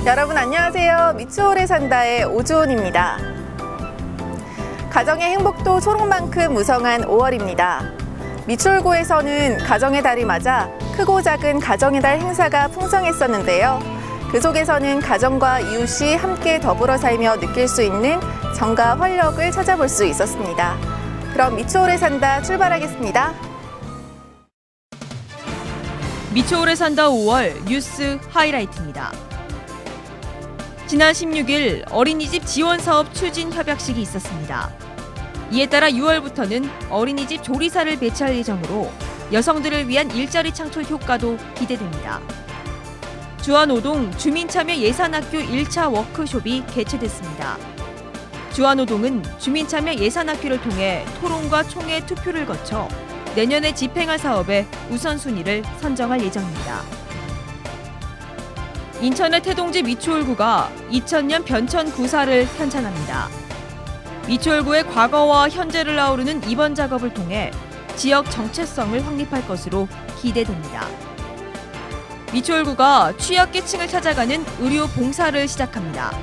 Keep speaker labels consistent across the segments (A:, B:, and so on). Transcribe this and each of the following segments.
A: 여러분 안녕하세요. 미추홀에 산다의 오주온입니다. 가정의 행복도 초록만큼 무성한 5월입니다. 미추홀구에서는 가정의 달이 맞아 크고 작은 가정의 달 행사가 풍성했었는데요. 그 속에서는 가정과 이웃이 함께 더불어 살며 느낄 수 있는 정과 활력을 찾아볼 수 있었습니다. 그럼 미추홀에 산다 출발하겠습니다.
B: 미추홀에 산다 5월 뉴스 하이라이트입니다. 지난 16일 어린이집 지원사업 추진 협약식이 있었습니다. 이에 따라 6월부터는 어린이집 조리사를 배치할 예정으로 여성들을 위한 일자리 창출 효과도 기대됩니다. 주안오동 주민참여 예산학교 1차 워크숍이 개최됐습니다. 주안오동은 주민참여 예산학교를 통해 토론과 총회 투표를 거쳐 내년에 집행할 사업의 우선순위를 선정할 예정입니다. 인천의 태동지 미추홀구가 2000년 변천구사를 편찬합니다. 미추홀구의 과거와 현재를 아우르는 이번 작업을 통해 지역 정체성을 확립할 것으로 기대됩니다. 미추홀구가 취약계층을 찾아가는 의료 봉사를 시작합니다.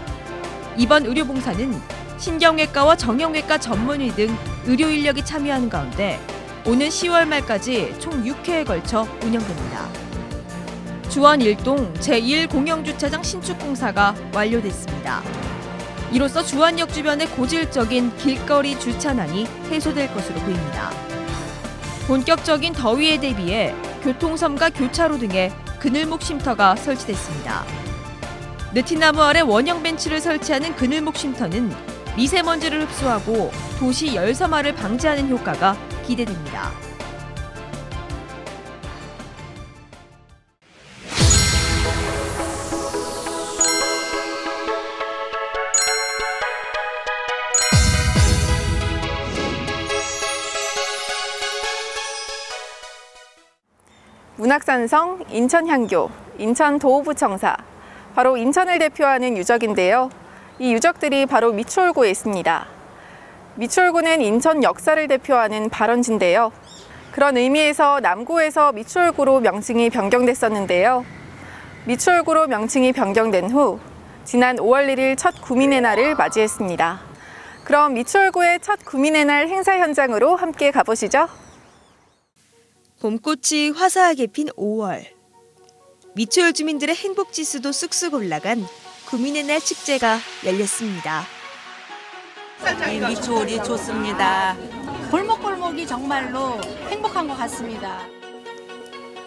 B: 이번 의료 봉사는 신경외과와 정형외과 전문의 등 의료 인력이 참여하는 가운데 오는 10월 말까지 총 6회에 걸쳐 운영됩니다. 주안 1동 제1공영주차장 신축공사가 완료됐습니다. 이로써 주안역 주변의 고질적인 길거리 주차난이 해소될 것으로 보입니다. 본격적인 더위에 대비해 교통섬과 교차로 등에 그늘목 쉼터가 설치됐습니다. 느티나무 아래 원형 벤치를 설치하는 그늘목 쉼터는 미세먼지를 흡수하고 도시 열섬화를 방지하는 효과가 기대됩니다.
A: 문학산성, 인천향교, 인천도호부청사, 바로 인천을 대표하는 유적인데요. 이 유적들이 바로 미추홀구에 있습니다. 미추홀구는 인천 역사를 대표하는 발원지인데요. 그런 의미에서 남구에서 미추홀구로 명칭이 변경됐었는데요. 미추홀구로 명칭이 변경된 후 지난 5월 1일 첫 구민의 날을 맞이했습니다. 그럼 미추홀구의 첫 구민의 날 행사 현장으로 함께 가보시죠.
B: 봄꽃이 화사하게 핀 5월. 미추홀 주민들의 행복지수도 쑥쑥 올라간 구민의 날 축제가 열렸습니다.
C: 미추홀이 좋습니다. 골목골목이 정말로 행복한 것 같습니다.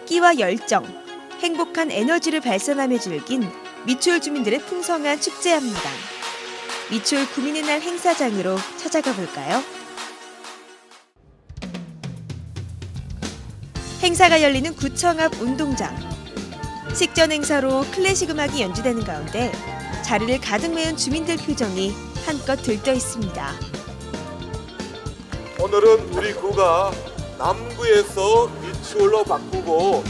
B: 끼와 열정, 행복한 에너지를 발산하며 즐긴 미추홀 주민들의 풍성한 축제 한마당. 미추홀 구민의 날 행사장으로 찾아가 볼까요? 행사가 열리는 구청 앞 운동장. 식전 행사로 클래식 음악이 연주되는 가운데 자리를 가득 메운 주민들 표정이 한껏 들떠 있습니다.
D: 오늘은 우리 구가 남구에서 미추홀로 바꾸고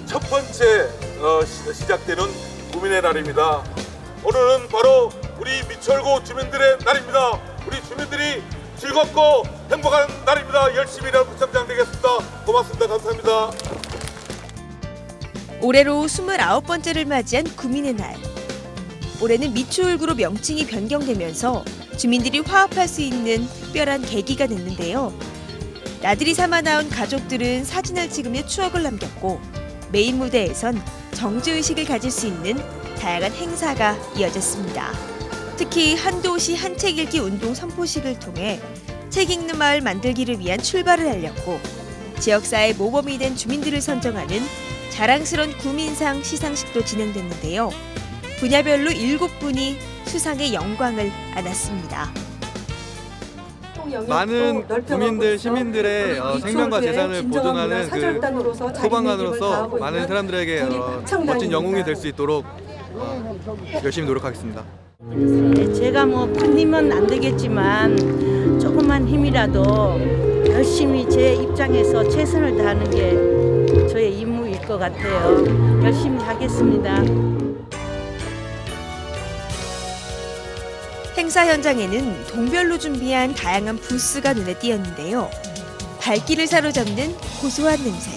D: 첫 번째 시작되는 구민의 날입니다. 오늘은 바로 우리 미추홀구 주민들의 날입니다. 우리 주민들이 즐겁고 행복한 날입니다. 열심히 일하는 구청장 되겠습니다. 고맙습니다. 감사합니다.
B: 올해로 29번째를 맞이한 구민의 날. 올해는 미추홀구로 명칭이 변경되면서 주민들이 화합할 수 있는 특별한 계기가 됐는데요. 나들이 삼아 나온 가족들은 사진을 찍으며 추억을 남겼고 메인 무대에선 정주의식을 가질 수 있는 다양한 행사가 이어졌습니다. 특히 한도시 한책 읽기 운동 선포식을 통해 책 읽는 마을 만들기를 위한 출발을 알렸고 지역사회 모범이 된 주민들을 선정하는 자랑스러운 구민상 시상식도 진행됐는데요. 분야별로 7분이 수상의 영광을 안았습니다.
E: 많은 국민들, 시민들의 생명과 재산을 보존하는 소방관으로서 많은 사람들에게 멋진 영웅이 될 수 있도록 열심히 노력하겠습니다.
F: 제가 뭐 큰 힘은 안 되겠지만 조그만 힘이라도 열심히 제 입장에서 최선을 다하는 게 저의 임무일 것 같아요. 열심히 하겠습니다.
B: 행사 현장에는 동별로 준비한 다양한 부스가 눈에 띄었는데요. 발길을 사로잡는 고소한 냄새.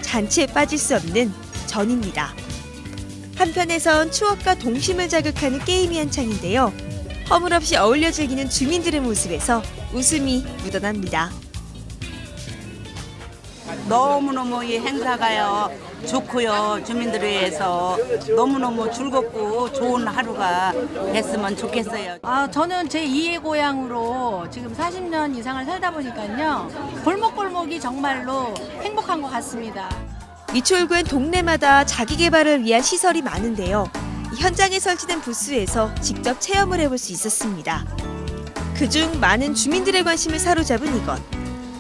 B: 잔치에 빠질 수 없는 전입니다. 한편에선 추억과 동심을 자극하는 게임이 한창인데요. 허물없이 어울려 즐기는 주민들의 모습에서 웃음이 묻어납니다.
G: 너무너무 이 행사가요 좋고요. 주민들을 위해서 너무너무 즐겁고 좋은 하루가 됐으면 좋겠어요.
C: 저는 제 2의 고향으로 지금 40년 이상을 살다 보니까요. 골목골목이 정말로 행복한 것 같습니다.
B: 미추홀구엔 동네마다 자기 개발을 위한 시설이 많은데요. 현장에 설치된 부스에서 직접 체험을 해볼 수 있었습니다. 그중 많은 주민들의 관심을 사로잡은 이것.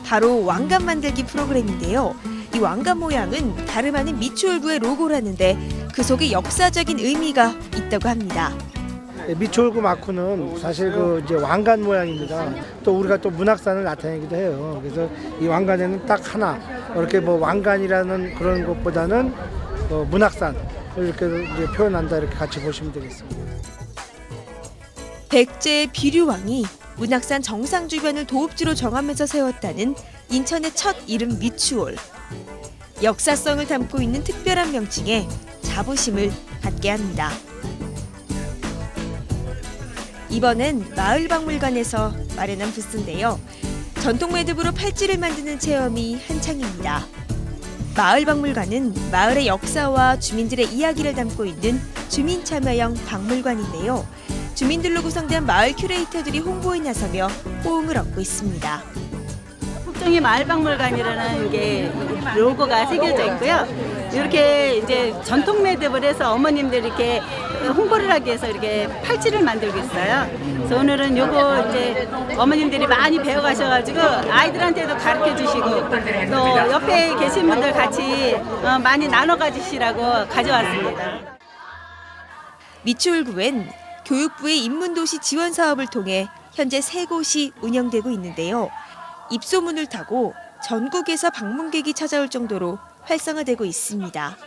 B: 바로 왕관 만들기 프로그램인데요. 이 왕관 모양은 다름 아닌 미추홀구의 로고라는데 그 속에 역사적인 의미가 있다고 합니다.
H: 미추홀구 마쿠는 사실 이제 왕관 모양입니다. 또 우리가 또 문학산을 나타내기도 해요. 그래서 이 왕관에는 딱 하나 이렇게 뭐 왕관이라는 그런 것보다는 문학산 이렇게 이제 표현한다 이렇게 같이 보시면 되겠습니다.
B: 백제의 비류왕이 문학산 정상 주변을 도읍지로 정하면서 세웠다는 인천의 첫 이름 미추홀. 역사성을 담고 있는 특별한 명칭에 자부심을 갖게 합니다. 이번엔 마을박물관에서 마련한 부스인데요. 전통 매듭으로 팔찌를 만드는 체험이 한창입니다. 마을박물관은 마을의 역사와 주민들의 이야기를 담고 있는 주민 참여형 박물관인데요. 주민들로 구성된 마을 큐레이터들이 홍보에 나서며 호응을 얻고 있습니다.
F: 국정이 마을박물관이라는 게 로고가 새겨져 있고요. 이렇게 이제 전통 매듭을 해서 어머님들이 이렇게 홍보를 하기 위해서 이렇게 팔찌를 만들고 있어요. 그래서 오늘은 요거 이제 어머님들이 많이 배워가셔가지고 아이들한테도 가르쳐 주시고 또 옆에 계신 분들 같이 많이 나눠 가지시라고 가져왔습니다.
B: 미추홀구엔 교육부의 인문도시 지원 사업을 통해 현재 3곳이 운영되고 있는데요. 입소문을 타고 전국에서 방문객이 찾아올 정도로 활성화되고 있습니다.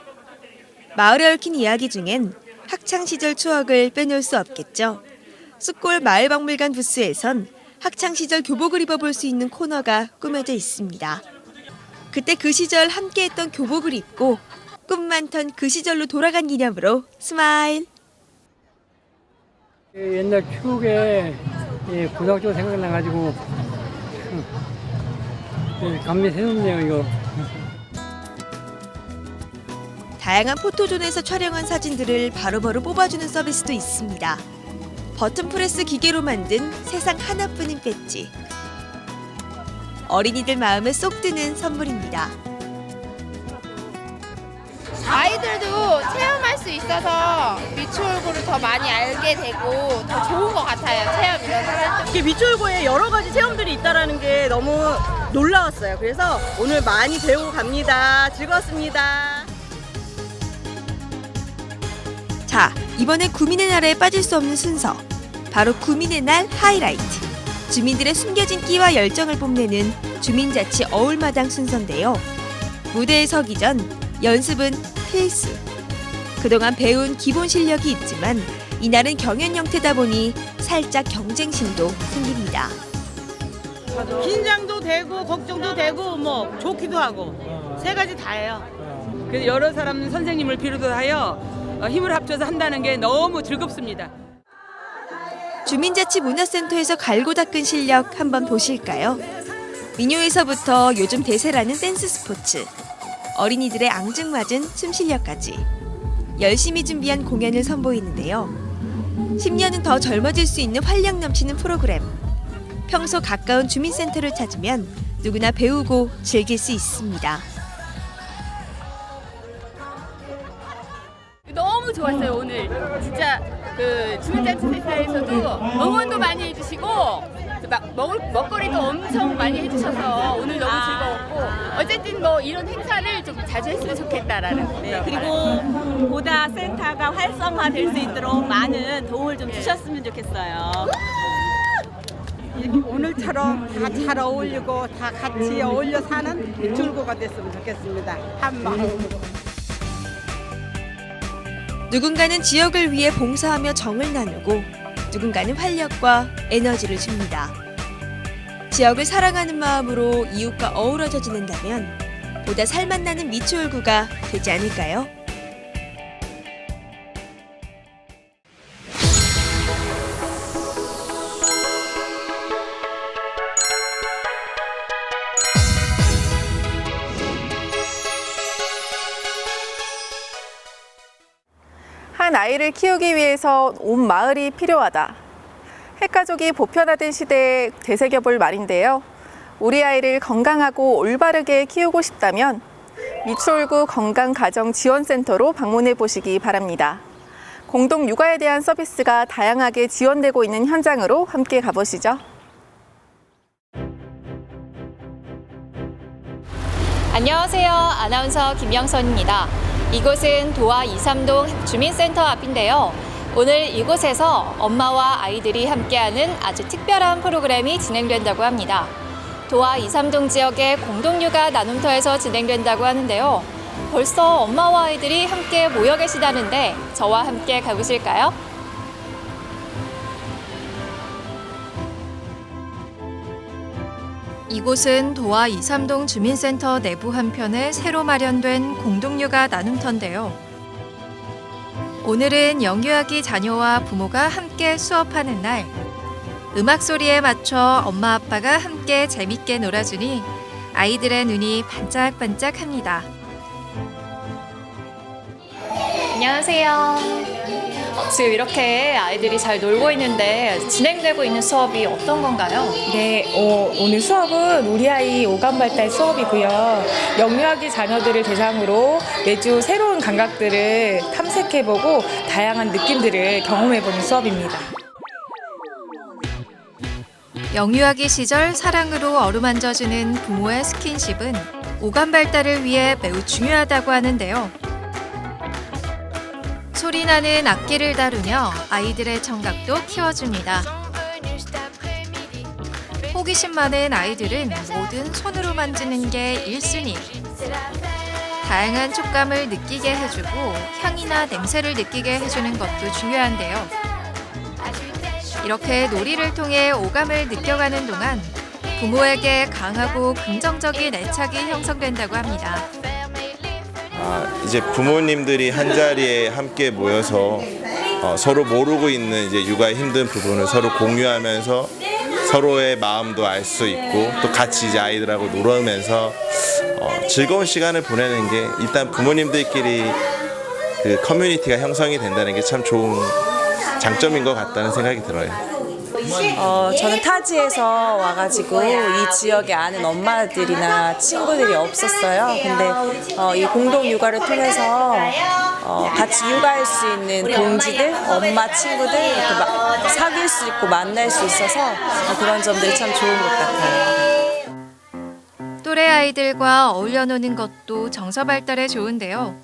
B: 마을에 얽힌 이야기 중엔 학창시절 추억을 빼놓을 수 없겠죠. 숫골 마을박물관 부스에선 학창시절 교복을 입어볼 수 있는 코너가 꾸며져 있습니다. 그때 그 시절 함께했던 교복을 입고 꿈 많던 그 시절로 돌아간 기념으로 스마일.
I: 옛날 추억에 고등학교 생각나가지고 감미 새롭네요 이거.
B: 다양한 포토존에서 촬영한 사진들을 바로바로 뽑아주는 서비스도 있습니다. 버튼프레스 기계로 만든 세상 하나뿐인 배지. 어린이들 마음에 쏙 드는 선물입니다.
J: 아이들도 체험할 수 있어서 미추홀구를 더 많이 알게 되고 더 좋은 것 같아요. 체험 이런 거.
F: 이게 미추홀구에 여러 가지 체험들이 있다라는 게 너무 놀라웠어요. 그래서 오늘 많이 배우고 갑니다. 즐거웠습니다.
B: 자, 이번에 구민의 날에 빠질 수 없는 순서. 바로 구민의 날 하이라이트. 주민들의 숨겨진 끼와 열정을 뽐내는 주민자치 어울마당 순서인데요. 무대에 서기 전 연습은 필수. 그동안 배운 기본 실력이 있지만 이날은 경연 형태다 보니 살짝 경쟁심도 생깁니다.
F: 긴장도 되고 걱정도 되고 뭐 좋기도 하고 세 가지 다예요.
K: 그래서 여러 사람 선생님을 비롯하여 힘을 합쳐서 한다는 게 너무 즐겁습니다.
B: 주민자치 문화센터에서 갈고 닦은 실력 한번 보실까요? 민요에서부터 요즘 대세라는 댄스 스포츠, 어린이들의 앙증맞은 춤 실력까지 열심히 준비한 공연을 선보이는데요. 10년은 더 젊어질 수 있는 활력 넘치는 프로그램. 평소 가까운 주민센터를 찾으면 누구나 배우고 즐길 수 있습니다.
J: 너무 좋았어요. 오늘 진짜 그 주민자치센터에서도 응원도 많이 해주시고
L: 먹거리도 엄청 많이 해주셔서 오늘 너무 즐거웠고 어쨌든 뭐 이런 행사를 좀 자주 했으면 좋겠다라는.
F: 네, 그리고 보다 센터가 활성화될 수 있도록 많은 도움을 좀 주셨으면 좋겠어요.
M: 오늘처럼 다 잘 어울리고 다 같이 어울려 사는 미추홀구가 됐으면 좋겠습니다. 한 마음으로.
B: 누군가는 지역을 위해 봉사하며 정을 나누고 누군가는 활력과 에너지를 줍니다. 지역을 사랑하는 마음으로 이웃과 어우러져 지낸다면 보다 살맛나는 미추홀구가 되지 않을까요?
A: 한 아이를 키우기 위해서 온 마을이 필요하다. 핵가족이 보편화된 시대에 되새겨볼 말인데요. 우리 아이를 건강하고 올바르게 키우고 싶다면 미추홀구 건강가정지원센터로 방문해 보시기 바랍니다. 공동 육아에 대한 서비스가 다양하게 지원되고 있는 현장으로 함께 가보시죠.
N: 안녕하세요. 아나운서 김영선입니다. 이곳은 도화 23동 주민센터 앞인데요. 오늘 이곳에서 엄마와 아이들이 함께하는 아주 특별한 프로그램이 진행된다고 합니다. 도화 23동 지역의 공동육아 나눔터에서 진행된다고 하는데요. 벌써 엄마와 아이들이 함께 모여 계시다는데 저와 함께 가보실까요?
B: 이곳은 도화 23동 주민센터 내부 한편에 새로 마련된 공동육아 나눔터인데요. 오늘은 영유아기 자녀와 부모가 함께 수업하는 날. 음악 소리에 맞춰 엄마 아빠가 함께 재밌게 놀아주니 아이들의 눈이 반짝반짝합니다.
N: 안녕하세요. 지금 이렇게 아이들이 잘 놀고 있는데 진행되고 있는 수업이 어떤 건가요?
O: 네, 오늘 수업은 우리 아이 오감발달 수업이고요. 영유아기 자녀들을 대상으로 매주 새로운 감각들을 탐색해보고 다양한 느낌들을 경험해보는 수업입니다.
B: 영유아기 시절 사랑으로 어루만져주는 부모의 스킨십은 오감 발달을 위해 매우 중요하다고 하는데요. 소리나는 악기를 다루며 아이들의 청각도 키워줍니다. 호기심 많은 아이들은 뭐든 손으로 만지는 게 1순위. 다양한 촉감을 느끼게 해주고 향이나 냄새를 느끼게 해주는 것도 중요한데요. 이렇게 놀이를 통해 오감을 느껴가는 동안 부모에게 강하고 긍정적인 애착이 형성된다고 합니다.
P: 이제 부모님들이 한 자리에 함께 모여서 서로 모르고 있는 이제 육아의 힘든 부분을 서로 공유하면서 서로의 마음도 알 수 있고 또 같이 이제 아이들하고 놀으면서 즐거운 시간을 보내는 게 일단 부모님들끼리 그 커뮤니티가 형성이 된다는 게 참 좋은 장점인 것 같다는 생각이 들어요.
Q: 저는 타지에서 와가지고 이 지역에 아는 엄마들이나 친구들이 없었어요. 근데 이 공동 육아를 통해서 같이 육아할 수 있는 동지들, 엄마 친구들 이렇게 사귈 수 있고 만날 수 있어서 그런 점들이 참 좋은 것 같아요.
B: 또래 아이들과 어울려 노는 것도 정서 발달에 좋은데요.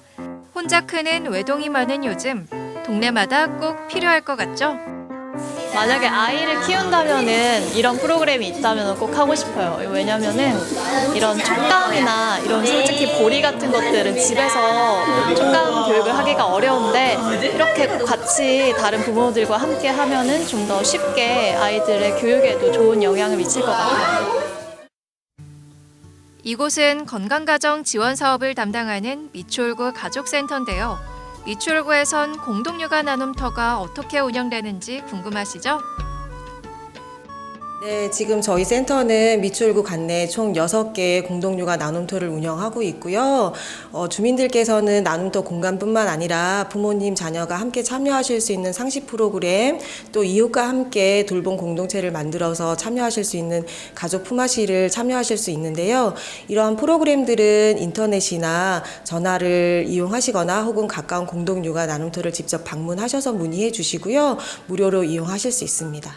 B: 혼자 크는 외동이 많은 요즘 동네마다 꼭 필요할 것 같죠?
N: 만약에 아이를 키운다면은 이런 프로그램이 있다면 꼭 하고 싶어요. 왜냐면은 이런 촉감이나 이런 솔직히 보리 같은 것들은 집에서 촉감 교육을 하기가 어려운데 이렇게 같이 다른 부모들과 함께 하면은 좀 더 쉽게 아이들의 교육에도 좋은 영향을 미칠 것 같아요.
B: 이곳은 건강가정 지원 사업을 담당하는 미추홀구 가족센터인데요. 미추홀구에선 공동육아 나눔터가 어떻게 운영되는지 궁금하시죠?
Q: 네, 지금 저희 센터는 미추홀구 관내에 총 6개의 공동육아 나눔터를 운영하고 있고요. 주민들께서는 나눔터 공간뿐만 아니라 부모님, 자녀가 함께 참여하실 수 있는 상시 프로그램, 또 이웃과 함께 돌봄 공동체를 만들어서 참여하실 수 있는 가족 품앗이를 참여하실 수 있는데요. 이러한 프로그램들은 인터넷이나 전화를 이용하시거나 혹은 가까운 공동육아 나눔터를 직접 방문하셔서 문의해 주시고요. 무료로 이용하실 수 있습니다.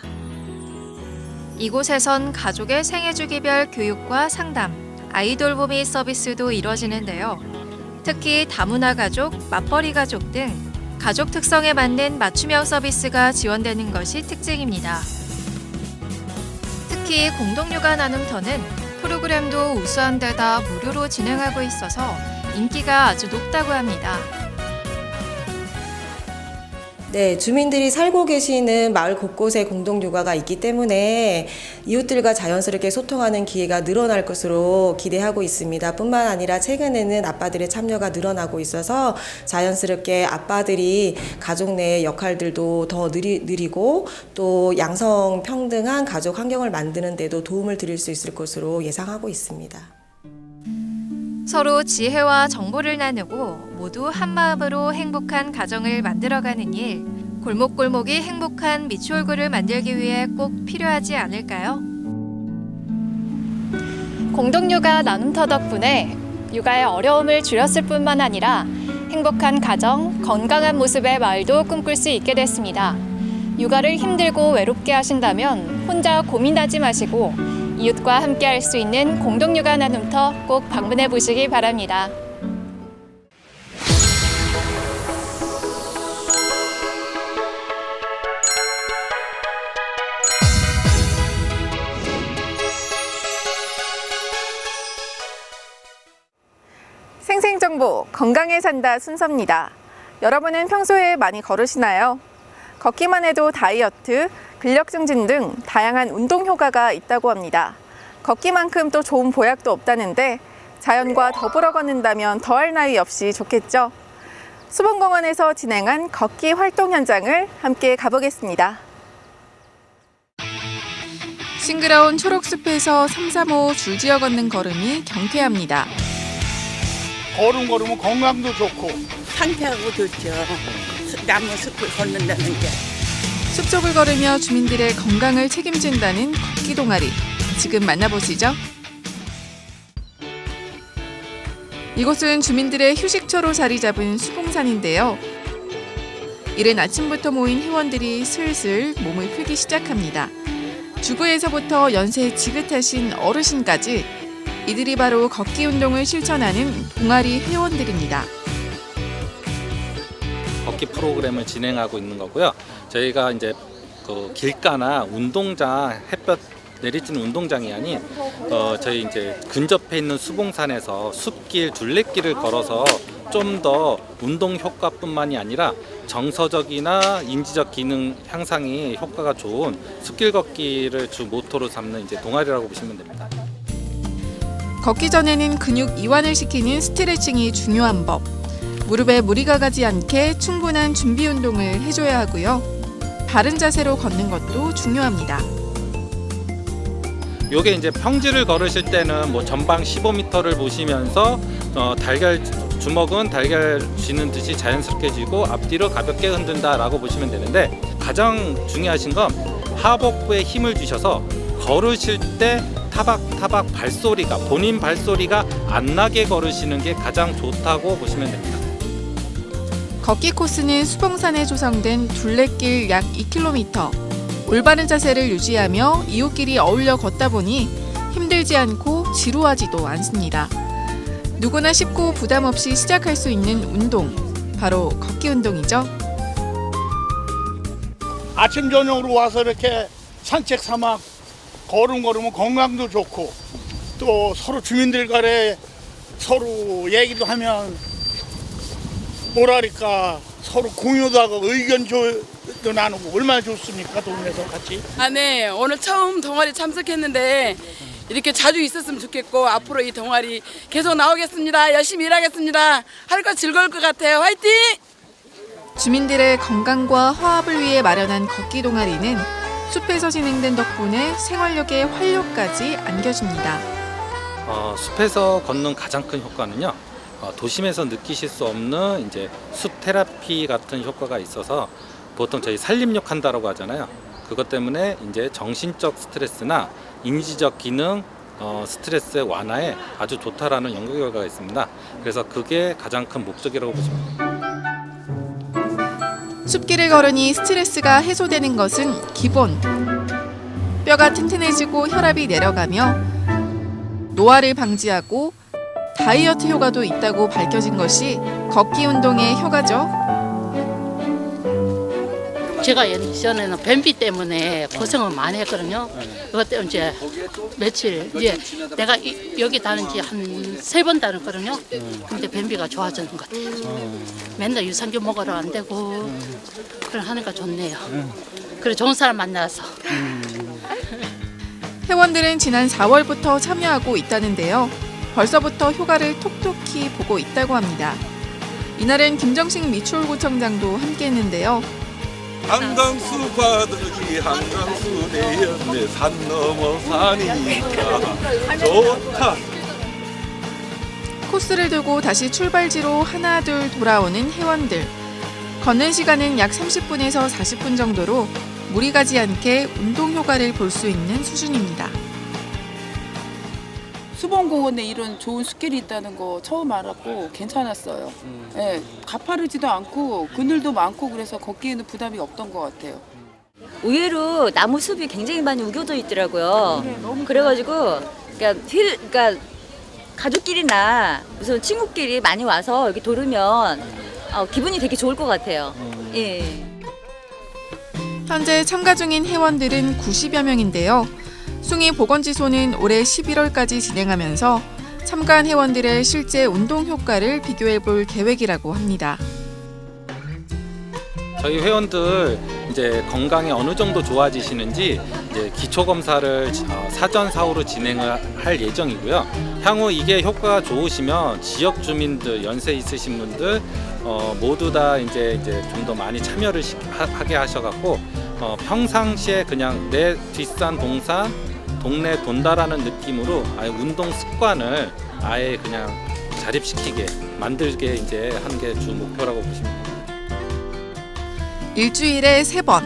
N: 이곳에선 가족의 생애주기별 교육과 상담, 아이돌보미 서비스도 이루어지는데요. 특히 다문화 가족, 맞벌이 가족 등 가족 특성에 맞는 맞춤형 서비스가 지원되는 것이 특징입니다. 특히 공동육아 나눔터는 프로그램도 우수한 데다 무료로 진행하고 있어서 인기가 아주 높다고 합니다.
Q: 네, 주민들이 살고 계시는 마을 곳곳에 공동육아가 있기 때문에 이웃들과 자연스럽게 소통하는 기회가 늘어날 것으로 기대하고 있습니다. 뿐만 아니라 최근에는 아빠들의 참여가 늘어나고 있어서 자연스럽게 아빠들이 가족 내 역할들도 더 느리고 또 양성 평등한 가족 환경을 만드는 데도 도움을 드릴 수 있을 것으로 예상하고 있습니다.
N: 서로 지혜와 정보를 나누고 모두 한마음으로 행복한 가정을 만들어가는 일, 골목골목이 행복한 미추홀구를 만들기 위해 꼭 필요하지 않을까요? 공동육아 나눔터 덕분에 육아의 어려움을 줄였을 뿐만 아니라 행복한 가정, 건강한 모습의 마을도 꿈꿀 수 있게 됐습니다. 육아를 힘들고 외롭게 하신다면 혼자 고민하지 마시고 이웃과 함께 할 수 있는 공동육아 나눔터 꼭 방문해 보시기 바랍니다.
A: 생생정보 건강에 산다 순서입니다. 여러분은 평소에 많이 걸으시나요? 걷기만 해도 다이어트, 근력 증진 등 다양한 운동 효과가 있다고 합니다. 걷기만큼 또 좋은 보약도 없다는데 자연과 더불어 걷는다면 더할 나위 없이 좋겠죠. 수봉공원에서 진행한 걷기 활동 현장을 함께 가보겠습니다. 싱그러운 초록숲에서 335 줄지어 걷는 걸음이 경쾌합니다.
R: 걸으면 건강도 좋고
M: 상쾌하고 좋죠. 나무 숲을 걷는다는 게.
A: 숲속을 걸으며 주민들의 건강을 책임진다는 걷기 동아리. 지금 만나보시죠. 이곳은 주민들의 휴식처로 자리 잡은 수봉산인데요. 이른 아침부터 모인 회원들이 슬슬 몸을 풀기 시작합니다. 주부에서부터 연세 지긋하신 어르신까지 이들이 바로 걷기 운동을 실천하는 동아리 회원들입니다.
S: 걷기 프로그램을 진행하고 있는 거고요. 저희가 이제 그 길가나 운동장, 햇볕 내리쬐는 운동장이 아닌 저희 이제 근접해 있는 수봉산에서 숲길, 둘레길을 걸어서 좀 더 운동 효과뿐만이 아니라 정서적이나 인지적 기능 향상이 효과가 좋은 숲길 걷기를 주 모토로 삼는 이제 동아리라고 보시면 됩니다.
A: 걷기 전에는 근육 이완을 시키는 스트레칭이 중요한 법. 무릎에 무리가 가지 않게 충분한 준비 운동을 해줘야 하고요. 바른 자세로 걷는 것도 중요합니다.
S: 요게 이제 평지를 걸으실 때는 뭐 전방 15m를 보시면서 주먹은 달걀 쥐는 듯이 자연스럽게 쥐고 앞뒤로 가볍게 흔든다라고 보시면 되는데 가장 중요하신 건 하복부에 힘을 주셔서 걸으실 때 타박타박 발소리가 본인 발소리가 안 나게 걸으시는 게 가장 좋다고 보시면 됩니다.
A: 걷기 코스는 수봉산에 조성된 둘레길 약 2km. 올바른 자세를 유지하며 이웃끼리 어울려 걷다 보니 힘들지 않고 지루하지도 않습니다. 누구나 쉽고 부담 없이 시작할 수 있는 운동, 바로 걷기 운동이죠.
R: 아침 저녁으로 와서 이렇게 산책 삼아 걸으면 건강도 좋고 또 서로 주민들 간에 서로 얘기도 하면 뭐랄까 서로 공유도 하고 의견도 나누고 얼마나 좋습니까? 동네에서 같이.
T: 네. 오늘 처음 동아리 참석했는데 이렇게 자주 있었으면 좋겠고 앞으로 이 동아리 계속 나오겠습니다. 열심히 일하겠습니다. 할 거 즐거울 것 같아요. 화이팅!
A: 주민들의 건강과 화합을 위해 마련한 걷기 동아리는 숲에서 진행된 덕분에 생활력의 활력까지 안겨줍니다.
S: 숲에서 걷는 가장 큰 효과는요. 도심에서 느끼실 수 없는 이제 숲 테라피 같은 효과가 있어서 보통 저희 산림욕 한다라고 하잖아요. 그것 때문에 이제 정신적 스트레스나 인지적 기능 스트레스 완화에 아주 좋다라는 연구 결과가 있습니다. 그래서 그게 가장 큰 목적이라고 보시면 됩니다.
A: 숲길을 걸으니 스트레스가 해소되는 것은 기본. 뼈가 튼튼해지고 혈압이 내려가며 노화를 방지하고 다이어트 효과도 있다고 밝혀진 것이 걷기 운동의 효과죠.
C: 제가 예전에는 변비 때문에 고생을 많이 했거든요. 그것 때문에 이제 며칠 이제 내가 여기 다닌 지 한 3번 다녔거든요. 근데 변비가 좋아지는 것 같아요. 맨날 유산균 먹으러 안 되고 그걸 하니까 좋네요. 그래 좋은 사람 만나서.
A: 회원들은 지난 4월부터 참여하고 있다는데요. 벌써부터 효과를 톡톡히 보고 있다고 합니다. 이날은 김정식 미추홀구청장도 함께했는데요.
D: 한강수 바득이 한강수 내였네 산 넘어 산이니까 좋다.
A: 코스를 두고 다시 출발지로 하나 둘 돌아오는 회원들. 걷는 시간은 약 30분에서 40분 정도로 무리 가지 않게 운동 효과를 볼 수 있는 수준입니다.
U: 수봉공원에 이런 좋은 숲길이 있다는 거 처음 알았고 괜찮았어요. 네, 가파르지도 않고 그늘도 많고 그래서 걷기에는 부담이 없던 것 같아요.
V: 의외로 나무 숲이 굉장히 많이 우겨져 있더라고요. 그래가지고 그러니까 가족끼리나 무슨 친구끼리 많이 와서 여기 돌으면 기분이 되게 좋을 것 같아요. 예.
A: 현재 참가 중인 회원들은 90여 명인데요. 숭이 보건지소는 올해 11월까지 진행하면서 참가한 회원들의 실제 운동 효과를 비교해 볼 계획이라고 합니다.
S: 저희 회원들 이제 건강이 어느 정도 좋아지시는지 이제 기초 검사를 사전 사후로 진행을 할 예정이고요. 향후 이게 효과가 좋으시면 지역 주민들, 연세 있으신 분들 모두 다 이제 좀 더 많이 참여를 하게 하셔갖고 평상시에 그냥 내 뒷산 동산 동네 돈다라는 느낌으로 아예 운동 습관을 아예 그냥 자립시키게 만들게 이제 하는 게 주 목표라고 보시면 됩니다.
A: 일주일에 3번,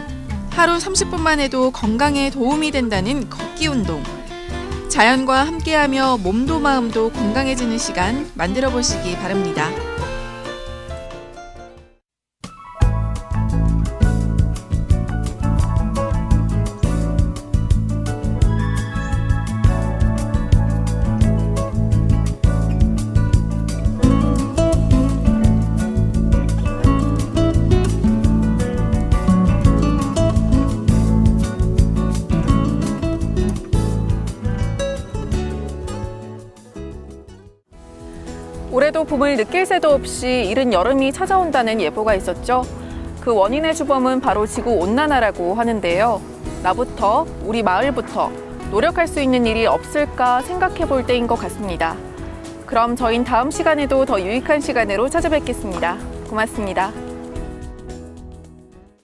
A: 하루 30분만 해도 건강에 도움이 된다는 걷기 운동. 자연과 함께하며 몸도 마음도 건강해지는 시간 만들어 보시기 바랍니다. 올해도 봄을 느낄 새도 없이 이른 여름이 찾아온다는 예보가 있었죠. 그 원인의 주범은 바로 지구온난화라고 하는데요. 나부터, 우리 마을부터 노력할 수 있는 일이 없을까 생각해 볼 때인 것 같습니다. 그럼 저희는 다음 시간에도 더 유익한 시간으로 찾아뵙겠습니다. 고맙습니다.